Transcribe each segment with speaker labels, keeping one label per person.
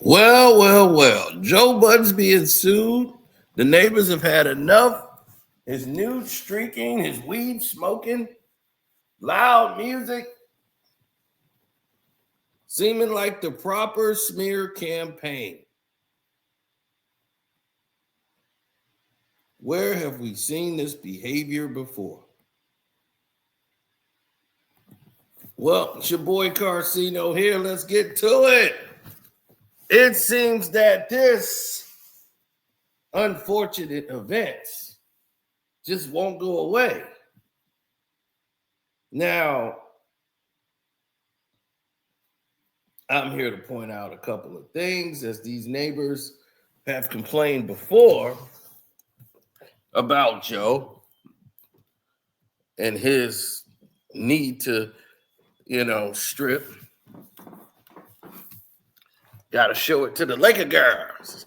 Speaker 1: Well. Joe Budden's being sued. The neighbors have had enough. His nude streaking, his weed smoking, loud music, seeming like the proper smear campaign. Where have we seen this behavior before? Well, it's your boy Carcino here. Let's get to it. It seems that this unfortunate event just won't go away. Now, I'm here to point out a couple of things, as these neighbors have complained before about Joe and his need to, strip. Got to show it to the Laker girls.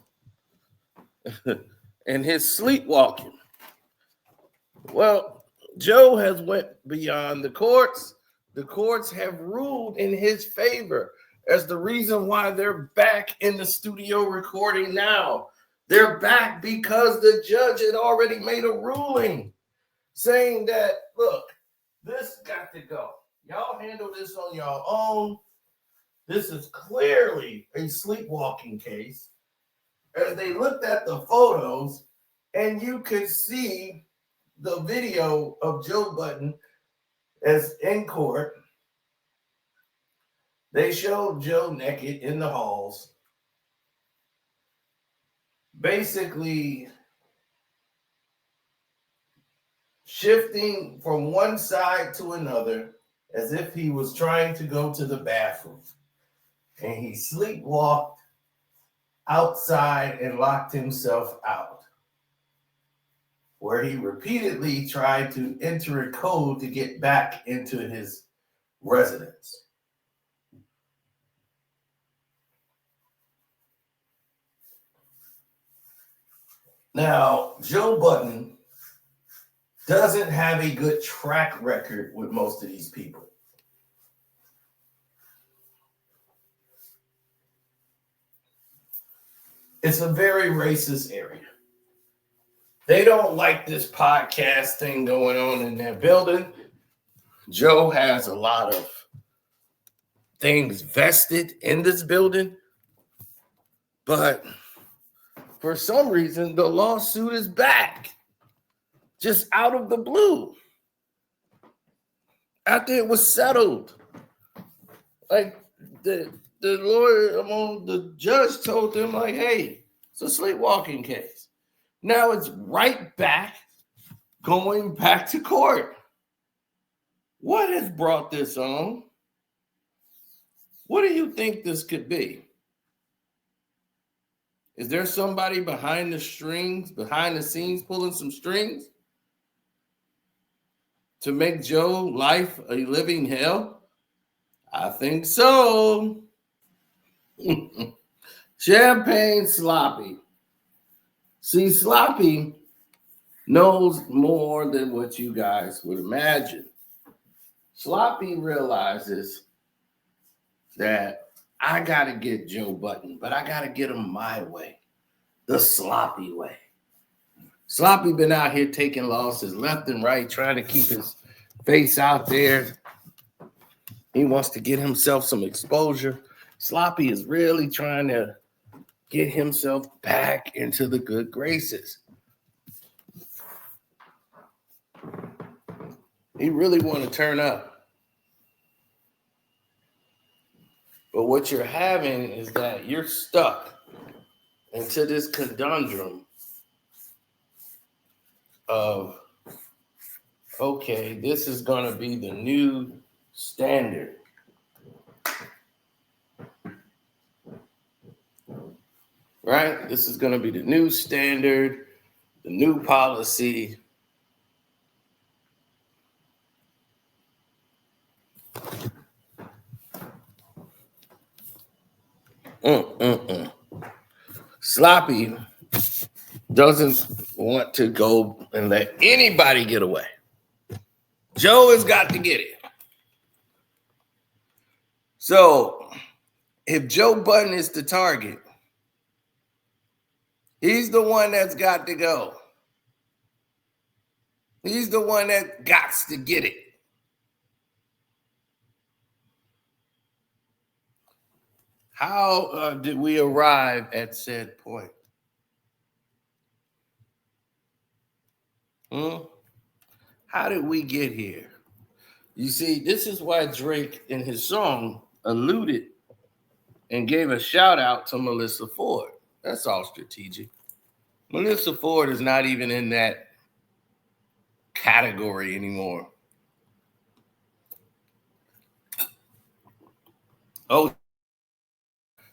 Speaker 1: And his sleepwalking. Well, Joe has went beyond the courts. The courts have ruled in his favor as the reason why they're back in the studio recording now. They're back because the judge had already made a ruling saying that, look, this got to go. Y'all handle this on your own. This is clearly a sleepwalking case. As they looked at the photos, and you could see the video of Joe Budden as in court. They showed Joe naked in the halls, basically shifting from one side to another as if he was trying to go to the bathroom. And he sleepwalked outside and locked himself out, where he repeatedly tried to enter a code to get back into his residence. Now, Joe Budden doesn't have a good track record with most of these people. It's a very racist area. They don't like this podcast thing going on in their building. Joe has a lot of things vested in this building, but for some reason, the lawsuit is back, just out of the blue, after it was settled. Like the lawyer, the judge told them, like, hey, it's a sleepwalking case. Now it's right back, going back to court. What has brought this on? What do you think this could be? Is there somebody behind the scenes, pulling some strings to make Joe life a living hell? I think so. Champagne Sloppy. See, Sloppy knows more than what you guys would imagine. Sloppy realizes that I got to get Joe Budden, but I got to get him my way, the sloppy way. Sloppy been out here taking losses left and right, trying to keep his face out there. He wants to get himself some exposure. Sloppy is really trying to get himself back into the good graces. He really want to turn up. But what you're having is that you're stuck into this conundrum of, okay, this is going to be the new standard. Right? This is going to be the new standard, the new policy. Sloppy doesn't want to go and let anybody get away. Joe has got to get it. So if Joe Budden is the target, He's the one that's got to go. He's the one that gots to get it. How did we arrive at said point? How did we get here? You see, this is why Drake in his song alluded and gave a shout out to Melissa Ford. That's all strategic. Melissa Ford is not even in that category anymore. Oh,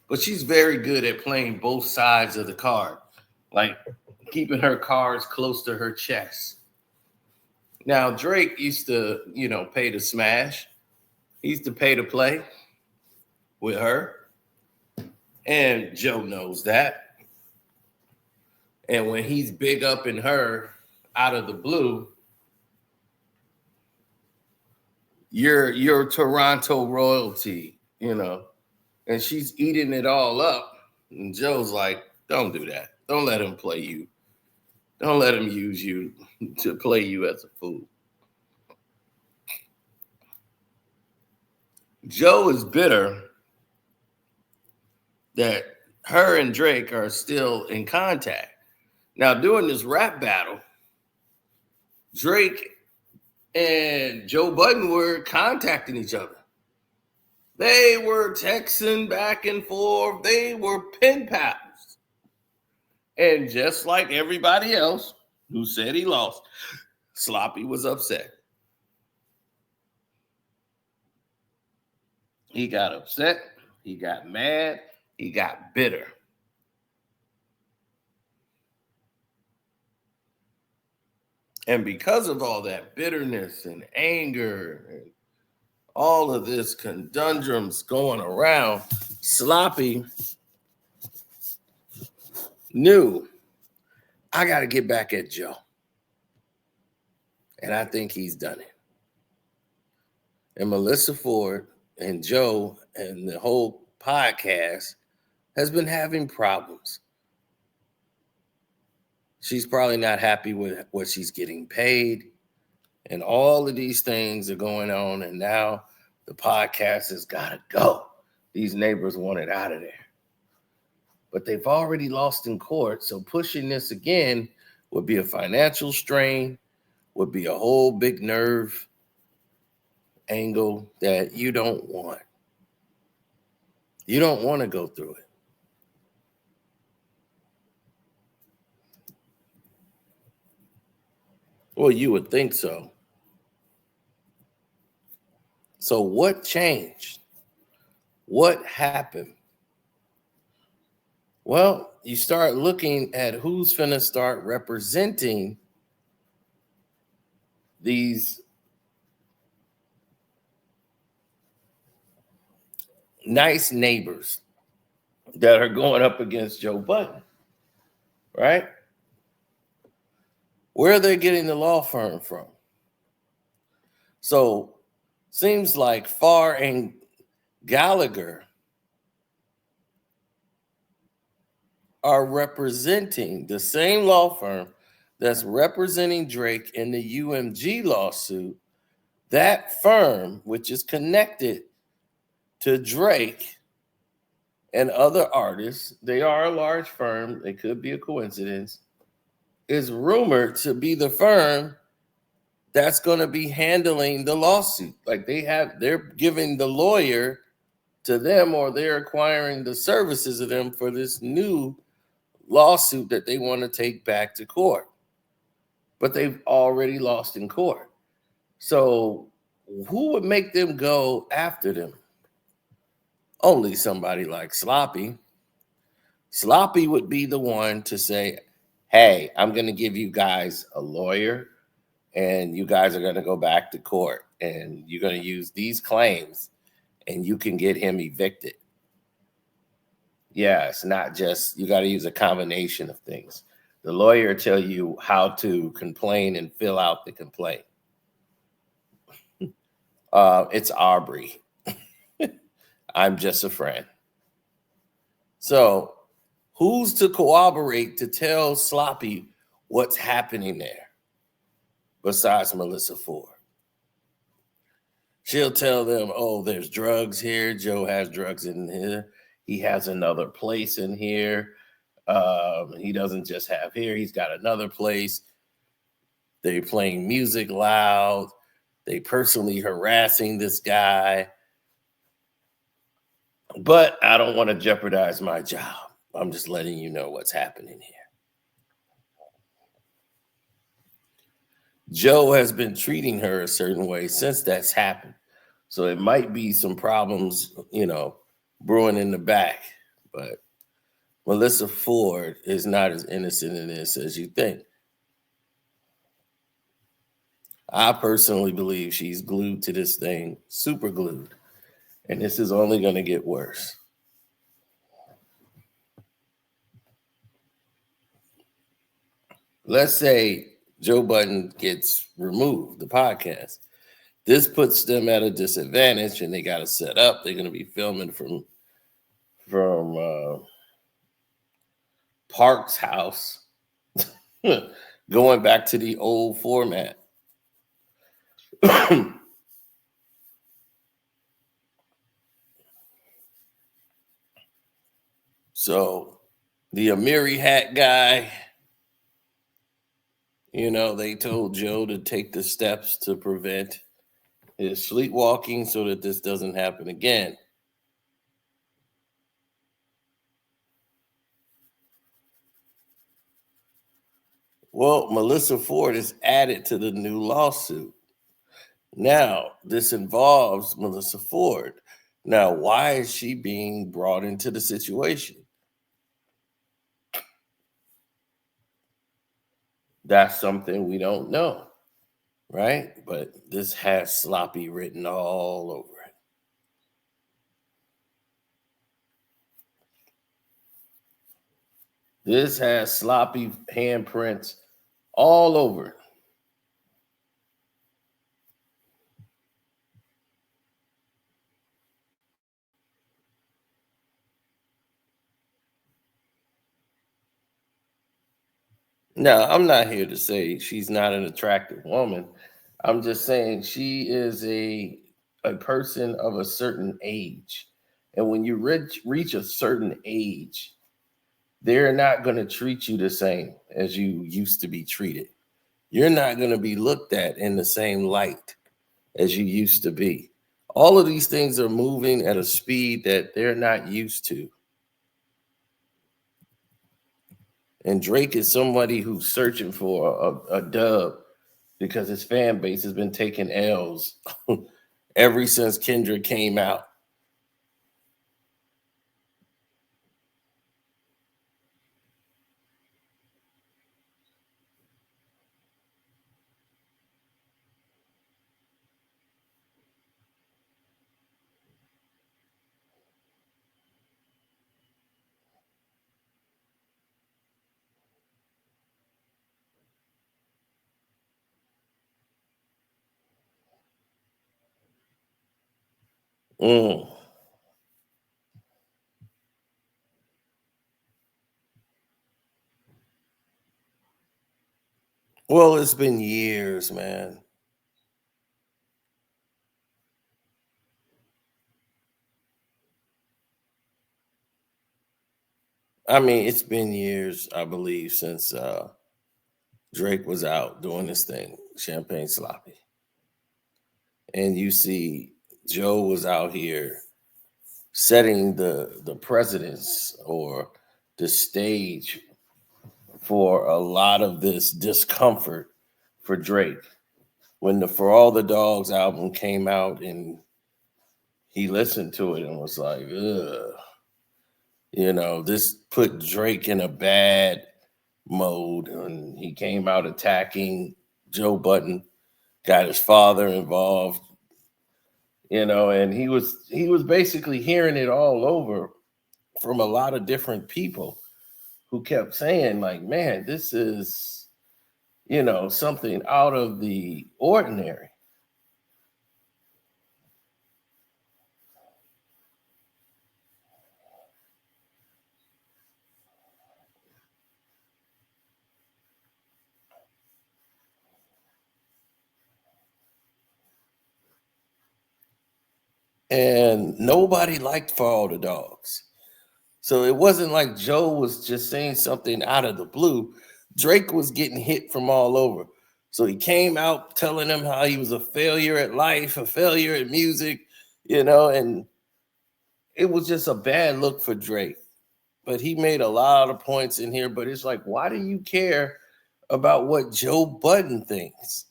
Speaker 1: but she's very good at playing both sides of the card, like keeping her cards close to her chest. Now, Drake used to, pay to smash. He used to pay to play with her. And Joe knows that. And when he's big up in her out of the blue, you're Toronto royalty, and she's eating it all up. And Joe's like, don't do that. Don't let him play you. Don't let him use you to play you as a fool. Joe is bitter that her and Drake are still in contact. Now, during this rap battle, Drake and Joe Budden were contacting each other. They were texting back and forth. They were pen pals. And just like everybody else who said he lost, Sloppy was upset. He got upset. He got mad. He got bitter. And because of all that bitterness and anger and all of this conundrums going around, Sloppy knew, I got to get back at Joe. And I think he's done it. And Melissa Ford and Joe and the whole podcast has been having problems. She's probably not happy with what she's getting paid. And all of these things are going on. And now the podcast has got to go. These neighbors want it out of there. But they've already lost in court. So pushing this again would be a financial strain, would be a whole big nerve angle that you don't want. You don't want to go through it. Well, you would think so. So what changed? What happened? Well, you start looking at who's going to start representing these nice neighbors that are going up against Joe Budden, right? Where are they getting the law firm from? So seems like Farr and Gallagher are representing the same law firm that's representing Drake in the UMG lawsuit. That firm, which is connected to Drake and other artists, they are a large firm, it could be a coincidence, is rumored to be the firm that's going to be handling the lawsuit. Like they're giving the lawyer to them, or they're acquiring the services of them for this new lawsuit that they want to take back to court. But they've already lost in court. So who would make them go after them? Only somebody like Sloppy. Sloppy would be the one to say, hey, I'm going to give you guys a lawyer and you guys are going to go back to court and you're going to use these claims and you can get him evicted. Yeah, it's not just, you got to use a combination of things. The lawyer tell you how to complain and fill out the complaint. It's Aubrey. I'm just a friend. So Who's to corroborate to tell Sloppy what's happening there besides Melissa Ford? She'll tell them, oh, there's drugs here. Joe has drugs in here. He has another place in here. He doesn't just have here. He's got another place. They're playing music loud. They personally harassing this guy. But I don't want to jeopardize my job. I'm just letting you know what's happening here. Joe has been treating her a certain way since that's happened. So it might be some problems, brewing in the back. But Melissa Ford is not as innocent in this as you think. I personally believe she's glued to this thing, super glued. And this is only going to get worse. Let's say Joe Budden gets removed, the podcast. This puts them at a disadvantage, and they got to set up. They're going to be filming from Park's house, going back to the old format. So the Amiri hat guy, they told Joe to take the steps to prevent his sleepwalking so that this doesn't happen again. Well, Melissa Ford is added to the new lawsuit. Now, this involves Melissa Ford. Now, why is she being brought into the situation? That's something we don't know, right? But this has sloppy written all over it. This has sloppy handprints all over it. Now, I'm not here to say she's not an attractive woman. I'm just saying she is a person of a certain age. And when you reach a certain age, they're not going to treat you the same as you used to be treated. You're not going to be looked at in the same light as you used to be. All of these things are moving at a speed that they're not used to. And Drake is somebody who's searching for a dub because his fan base has been taking L's ever since Kendrick came out. Mm. Well, it's been years, man. I mean, it's been years, I believe, since Drake was out doing this thing, Champagne Sloppy. And you see Joe was out here setting the precedence or the stage for a lot of this discomfort for Drake. When the For All the Dogs album came out and he listened to it and was like, ugh. This put Drake in a bad mode, and he came out attacking Joe Budden, got his father involved, and he was basically hearing it all over from a lot of different people who kept saying, like, man, this is, something out of the ordinary. and nobody liked For All the Dogs. So it wasn't like Joe was just saying something out of the blue. Drake was getting hit from all over. So he came out telling them how he was a failure at life, a failure at music, and it was just a bad look for Drake. But he made a lot of points in here, but it's like, why do you care about what Joe Budden thinks?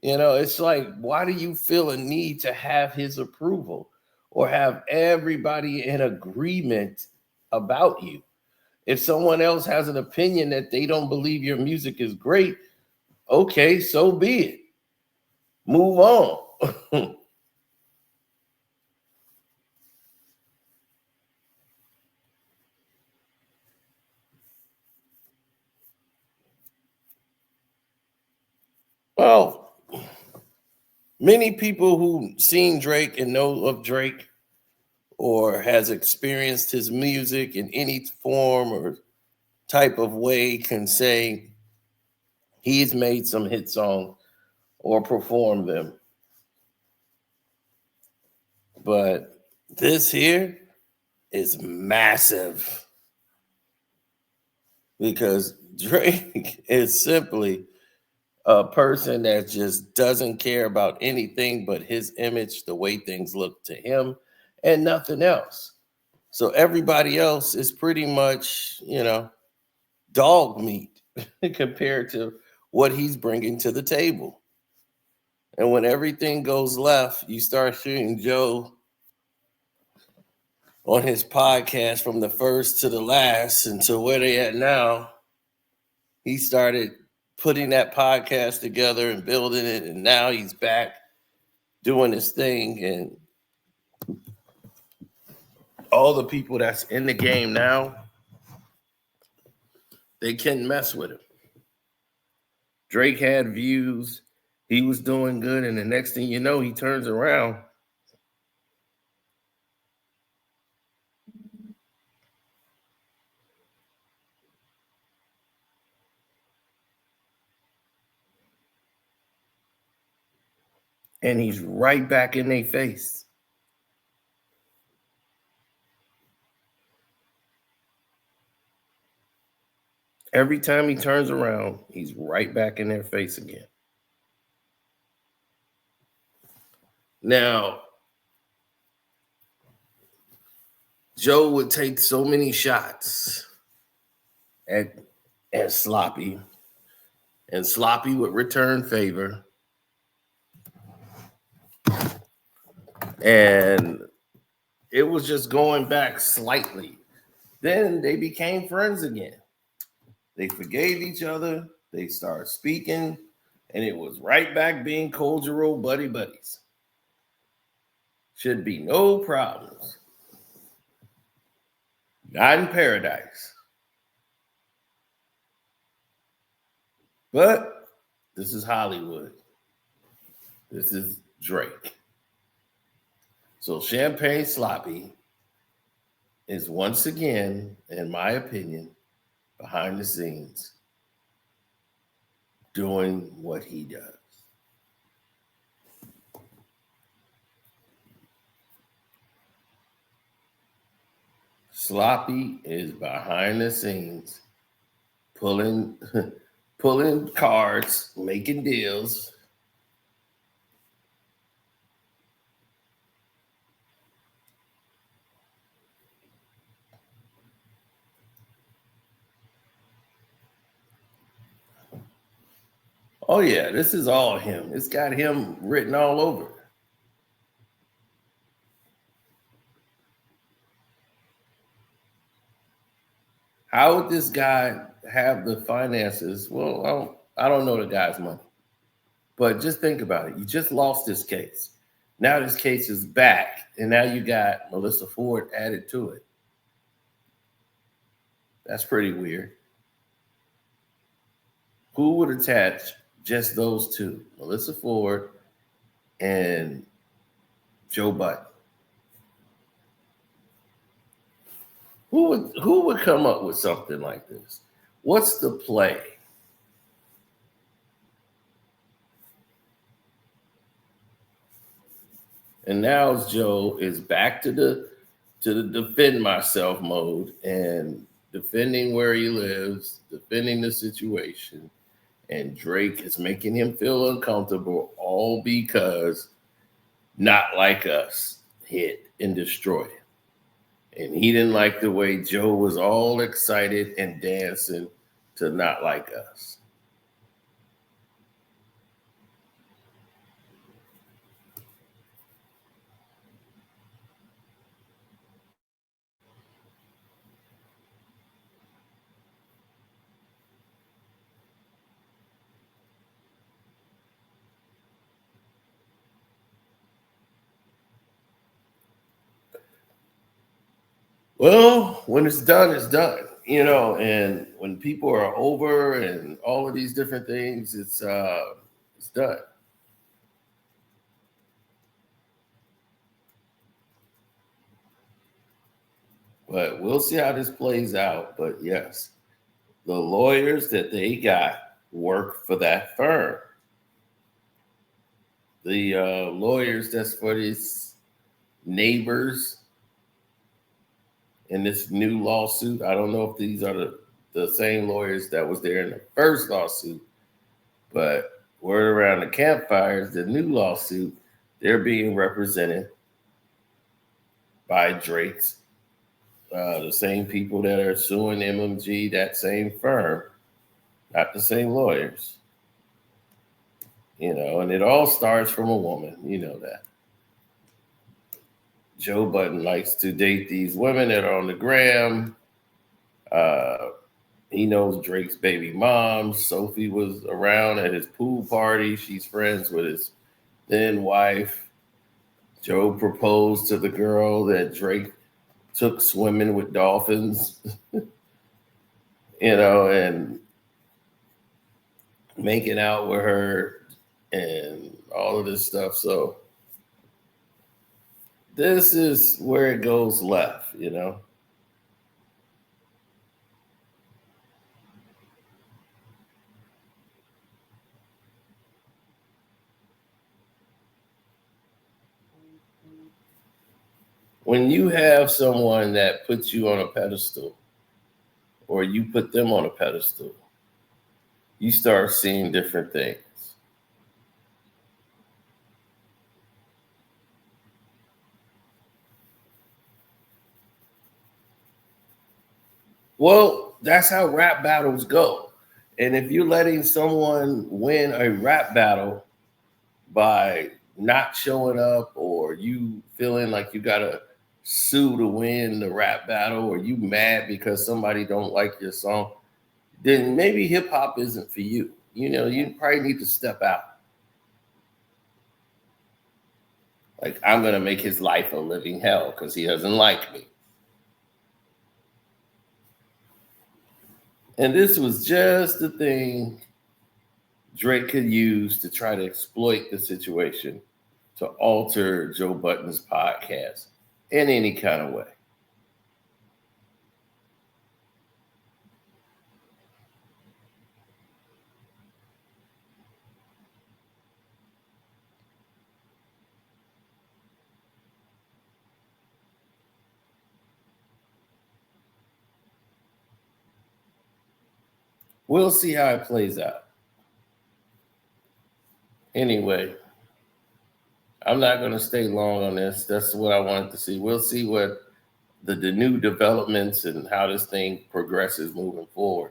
Speaker 1: It's like, why do you feel a need to have his approval or have everybody in agreement about you? If someone else has an opinion that they don't believe your music is great, okay, so be it. Move on. Well, many people who seen Drake and know of Drake or has experienced his music in any form or type of way can say he's made some hit songs or performed them. But this here is massive because Drake is simply a person that just doesn't care about anything but his image, the way things look to him, and nothing else. So everybody else is pretty much, dog meat compared to what he's bringing to the table. And when everything goes left, you start seeing Joe on his podcast from the first to the last and to where they at now. He started putting that podcast together and building it, and now he's back doing his thing. And all the people that's in the game now, they can't mess with him. Drake had views. He was doing good, and the next thing you know, he turns around. And he's right back in their face. Every time he turns around, he's right back in their face again. Now, Joe would take so many shots at Sloppy, and Sloppy would return favor. And it was just going back slightly. Then they became friends again. They forgave each other. They started speaking, and it was right back being cordial buddies. Should be no problems. Not in paradise. But this is Hollywood. This is Drake. So Champagne Sloppy is once again, in my opinion, behind the scenes doing what he does. Sloppy is behind the scenes pulling cards, making deals. Oh yeah, this is all him. It's got him written all over it. How would this guy have the finances? Well, I don't know the guy's money. But just think about it. You just lost this case. Now this case is back, and now you got Melissa Ford added to it. That's pretty weird. Who would attach just those two, Melissa Ford and Joe Budden? Who would come up with something like this? What's the play? And now Joe is back to the defend myself mode and defending where he lives, defending the situation. And Drake is making him feel uncomfortable, all because Not Like Us hit and destroyed him. And he didn't like the way Joe was all excited and dancing to Not Like Us. Well, when it's done, it's done. And when people are over and all of these different things, it's done. But we'll see how this plays out. But yes, the lawyers that they got work for that firm. The lawyers that's for these neighbors in this new lawsuit. I don't know if these are the same lawyers that was there in the first lawsuit, but word around the campfires, the new lawsuit, they're being represented by Drake's, the same people that are suing MMG, that same firm, not the same lawyers. And it all starts from a woman, that. Joe Budden likes to date these women that are on the gram. He knows Drake's baby mom. Sophie was around at his pool party. She's friends with his then wife. Joe proposed to the girl that Drake took swimming with dolphins, and making out with her and all of this stuff. So this is where it goes left, When you have someone that puts you on a pedestal or you put them on a pedestal, you start seeing different things. Well, that's how rap battles go. And if you're letting someone win a rap battle by not showing up, or you feeling like you gotta sue to win the rap battle, or you mad because somebody don't like your song, then maybe hip hop isn't for you. You probably need to step out. Like, I'm gonna make his life a living hell because he doesn't like me. And this was just the thing Drake could use to try to exploit the situation to alter Joe Budden's podcast in any kind of way. We'll see how it plays out. Anyway, I'm not going to stay long on this. That's what I wanted to see. We'll see what the new developments and how this thing progresses moving forward.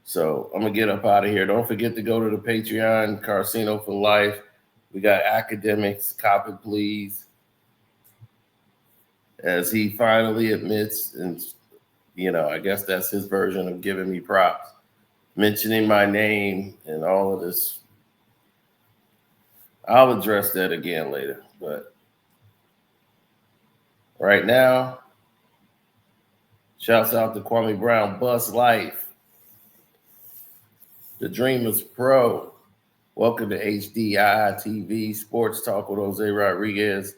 Speaker 1: So I'm going to get up out of here. Don't forget to go to the Patreon, Carsino for Life. We got academics, cop it please, as he finally admits, and I guess that's his version of giving me props, mentioning my name and all of this. I'll address that again later, but right now, shouts out to Kwame Brown, Bus Life, The Dreamers Pro. Welcome to HDI TV Sports Talk with Jose Rodriguez,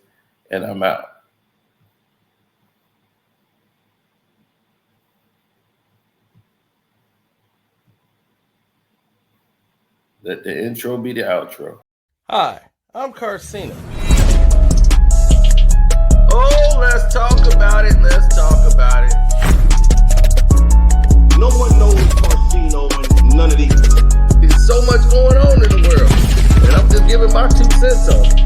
Speaker 1: and I'm out. Let the intro be the outro. Hi, I'm Carsino. let's talk about it. Let's talk about it.
Speaker 2: No one knows Carcino and none of these.
Speaker 1: There's so much going on in the world. And I'm just giving my 2 cents on it.